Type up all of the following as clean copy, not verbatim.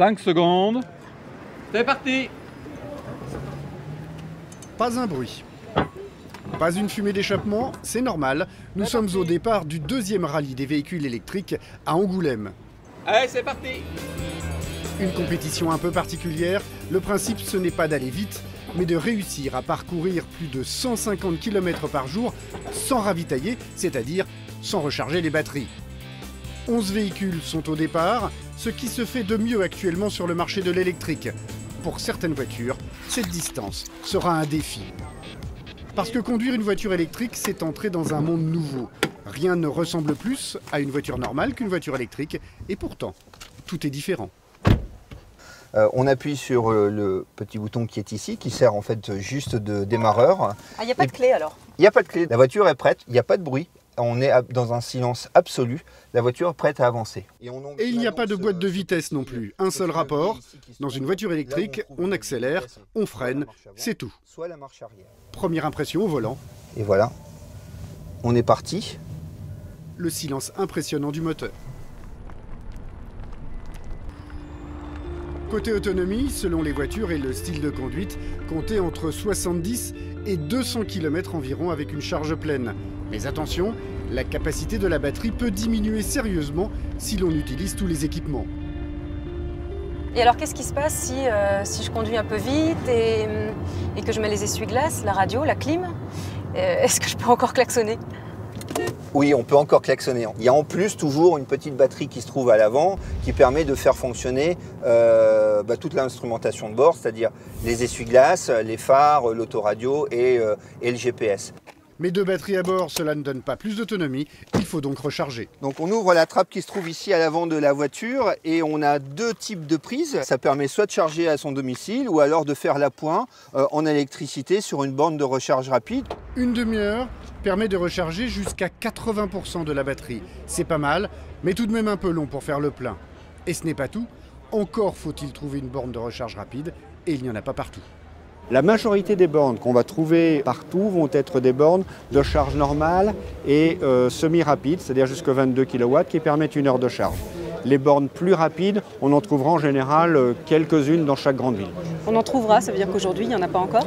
5 secondes. C'est parti. Pas un bruit. Pas une fumée d'échappement, c'est normal. Nous sommes au départ du deuxième rallye des véhicules électriques à Angoulême. Allez, c'est parti. Une compétition un peu particulière. Le principe, ce n'est pas d'aller vite, mais de réussir à parcourir plus de 150 km par jour sans ravitailler, c'est-à-dire sans recharger les batteries. 11 véhicules sont au départ, ce qui se fait de mieux actuellement sur le marché de l'électrique. Pour certaines voitures, cette distance sera un défi. Parce que conduire une voiture électrique, c'est entrer dans un monde nouveau. Rien ne ressemble plus à une voiture normale qu'une voiture électrique, et pourtant, tout est différent. On appuie sur le petit bouton qui est ici, qui sert en fait juste de démarreur. Ah, il n'y a pas de clé alors? Il n'y a pas de clé. La voiture est prête, il n'y a pas de bruit. On est dans un silence absolu. La voiture est prête à avancer. Et il n'y a pas de boîte de vitesse non plus. Un seul rapport. Dans une voiture électrique, on accélère, on freine, c'est tout. Première impression au volant. Et voilà, on est parti. Le silence impressionnant du moteur. Côté autonomie, selon les voitures et le style de conduite, comptez entre 70 et 200 km environ avec une charge pleine. Mais attention, la capacité de la batterie peut diminuer sérieusement si l'on utilise tous les équipements. Et alors qu'est-ce qui se passe si je conduis un peu vite et que je mets les essuie-glaces, la radio, la clim? Est-ce que je peux encore klaxonner? Oui, on peut encore klaxonner. Il y a en plus toujours une petite batterie qui se trouve à l'avant qui permet de faire fonctionner toute l'instrumentation de bord, c'est-à-dire les essuie-glaces, les phares, l'autoradio et le GPS. Mais deux batteries à bord, cela ne donne pas plus d'autonomie, il faut donc recharger. Donc on ouvre la trappe qui se trouve ici à l'avant de la voiture et on a deux types de prises. Ça permet soit de charger à son domicile ou alors de faire l'appoint en électricité sur une borne de recharge rapide. Une demi-heure permet de recharger jusqu'à 80% de la batterie. C'est pas mal, mais tout de même un peu long pour faire le plein. Et ce n'est pas tout, encore faut-il trouver une borne de recharge rapide et il n'y en a pas partout. La majorité des bornes qu'on va trouver partout vont être des bornes de charge normale et semi-rapide, c'est-à-dire jusqu'à 22 kW qui permettent une heure de charge. Les bornes plus rapides, on en trouvera en général quelques-unes dans chaque grande ville. On en trouvera, ça veut dire qu'aujourd'hui, il n'y en a pas encore?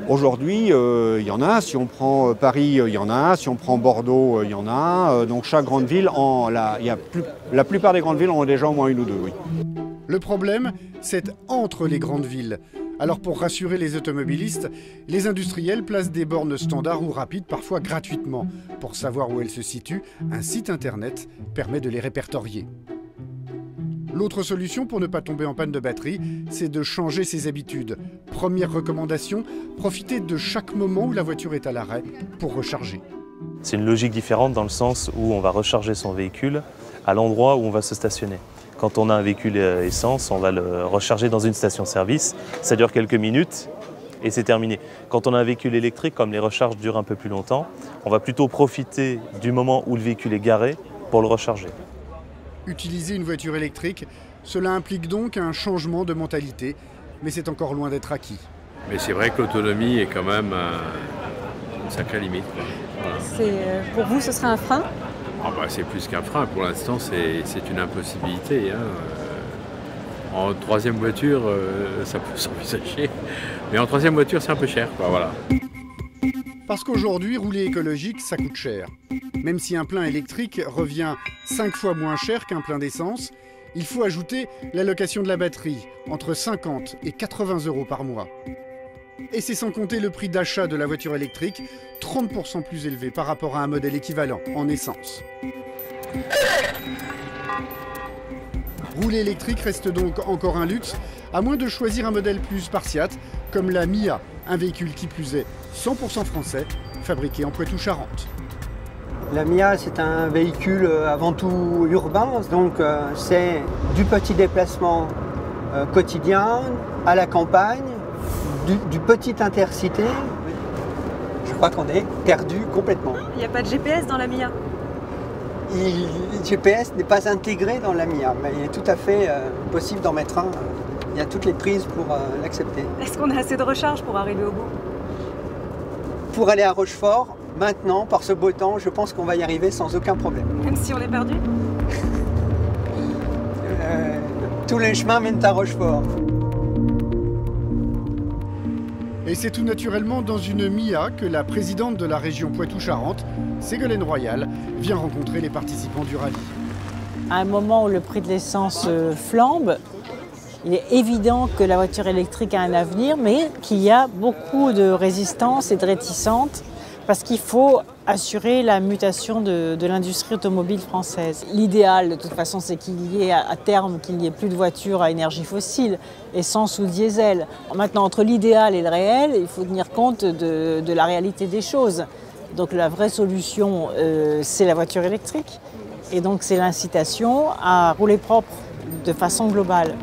Aujourd'hui, il y en a. Si on prend Paris, il y en a. Si on prend Bordeaux, il y en a. Donc chaque grande ville, la plupart des grandes villes ont déjà au moins une ou deux, oui. Le problème, c'est entre les grandes villes. Alors pour rassurer les automobilistes, les industriels placent des bornes standards ou rapides, parfois gratuitement. Pour savoir où elles se situent, un site internet permet de les répertorier. L'autre solution pour ne pas tomber en panne de batterie, c'est de changer ses habitudes. Première recommandation, profitez de chaque moment où la voiture est à l'arrêt pour recharger. C'est une logique différente dans le sens où on va recharger son véhicule à l'endroit où on va se stationner. Quand on a un véhicule essence, on va le recharger dans une station-service. Ça dure quelques minutes et c'est terminé. Quand on a un véhicule électrique, comme les recharges durent un peu plus longtemps, on va plutôt profiter du moment où le véhicule est garé pour le recharger. Utiliser une voiture électrique, cela implique donc un changement de mentalité, mais c'est encore loin d'être acquis. Mais c'est vrai que l'autonomie est quand même une sacrée limite. Voilà. Pour vous, ce serait un frein? C'est plus qu'un frein, pour l'instant c'est une impossibilité. En troisième voiture, ça peut s'envisager, mais en troisième voiture c'est un peu cher. Voilà. Parce qu'aujourd'hui, rouler écologique, ça coûte cher. Même si un plein électrique revient 5 fois moins cher qu'un plein d'essence, il faut ajouter la location de la batterie, entre 50 et 80 € par mois. Et c'est sans compter le prix d'achat de la voiture électrique, 30% plus élevé par rapport à un modèle équivalent en essence. Rouler électrique reste donc encore un luxe, à moins de choisir un modèle plus spartiate, comme la Mia, un véhicule qui plus est 100% français, fabriqué en Poitou-Charentes. La Mia, c'est un véhicule avant tout urbain, donc c'est du petit déplacement quotidien à la campagne, du petit intercité. Je crois qu'on est perdu complètement. Il n'y a pas de GPS dans la Mia? Le GPS n'est pas intégré dans la Mia, mais il est tout à fait possible d'en mettre un. Il y a toutes les prises pour l'accepter. Est-ce qu'on a assez de recharge pour arriver au bout? Pour aller à Rochefort, maintenant, par ce beau temps, je pense qu'on va y arriver sans aucun problème. Même si on est perdu? tous les chemins mènent à Rochefort. Et c'est tout naturellement dans une MIA que la présidente de la région Poitou-Charentes, Ségolène Royal, vient rencontrer les participants du rallye. À un moment où le prix de l'essence flambe, il est évident que la voiture électrique a un avenir, mais qu'il y a beaucoup de résistance et de réticence parce qu'il faut assurer la mutation de l'industrie automobile française. L'idéal, de toute façon, c'est qu'il y ait à terme qu'il n'y ait plus de voitures à énergie fossile, essence ou diesel. Maintenant, entre l'idéal et le réel, il faut tenir compte de la réalité des choses. Donc la vraie solution, c'est la voiture électrique. Et donc c'est l'incitation à rouler propre de façon globale.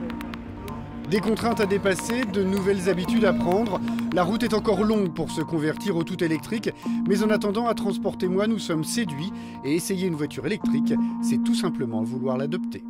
Des contraintes à dépasser, de nouvelles habitudes à prendre. La route est encore longue pour se convertir au tout électrique, mais en attendant, à Transportez-moi, nous sommes séduits et essayer une voiture électrique, c'est tout simplement vouloir l'adopter.